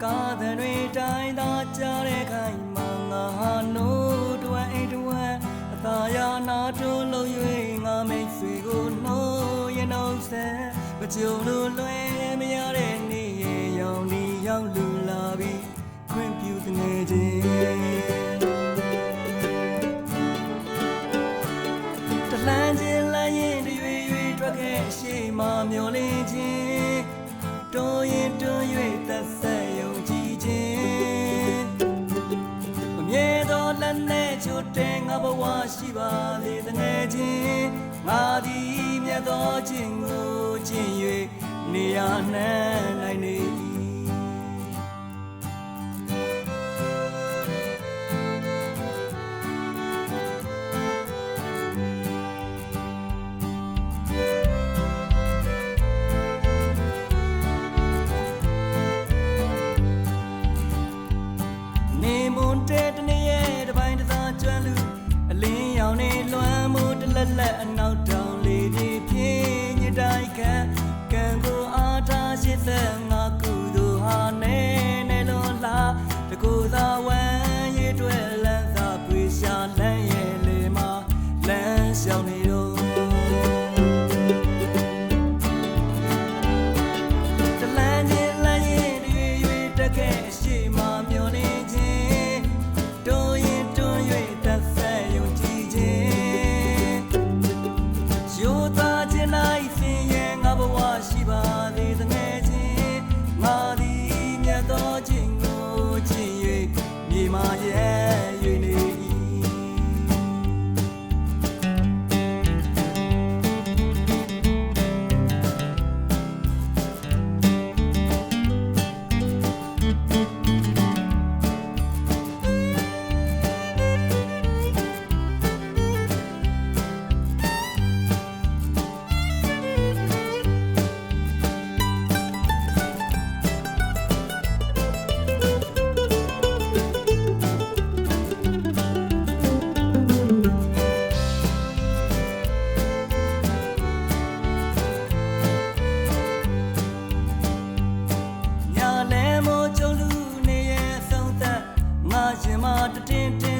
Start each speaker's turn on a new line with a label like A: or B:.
A: ကားတွေတိုင်းသာကြားတဲ့ခိုင်မှငါဟာနိုးတွင်အိမ်တွင်အသာယာနာတိုးလို့၍ငါမိတ်ဆွေကိုနှိုးရင်တော့ဆက်မကြုံလို့လွယ်မရတဲ့နေ့ရောင်ဒီရောက်လူလာပြီးခွင့်ပြုတဲ့နေချင်းတလန်းချင်းလမ်းရင်တွေ၍ထွက်ခဲ့ရှိမှမျောလင်းခြင်းတိုးရင်တိုး၍သက်ဆက်ယုံကြည်ခြင်းမမြဲသောလက်နဲ့ချို့တဲ့ငါဘဝရှိပါလေတငယ်ချင်းငါသည်မြတ်သောခြင်းကိုကျင့်၍နေရနှံနိုင်နေလက်အနောက်တောင်လေးတွေပြင်းညတိုင်းကကံကိုအားထားရှိသက်ငါကုသိုလ်ဟာနေလွန်လာတကူသာဝမ်းရည်တွေလန်းသာပွေရှာလန်းရဲ့လေမှာလန်းရှောင်နေတော့တလန်းချင်းလန်းရင်တွေ၍တက်ခဲ့ရှိမှမျောနေခြင်းတိုးရင်တွန်း၍သက်ဆက်ယုံကြည်ခြင်းရှိပါသေးတငယ်ချင်းငါသည်မြတ်သောခြင်းကိုချစ်၍မြေမာရဲ့၍နေရှင်မတင်း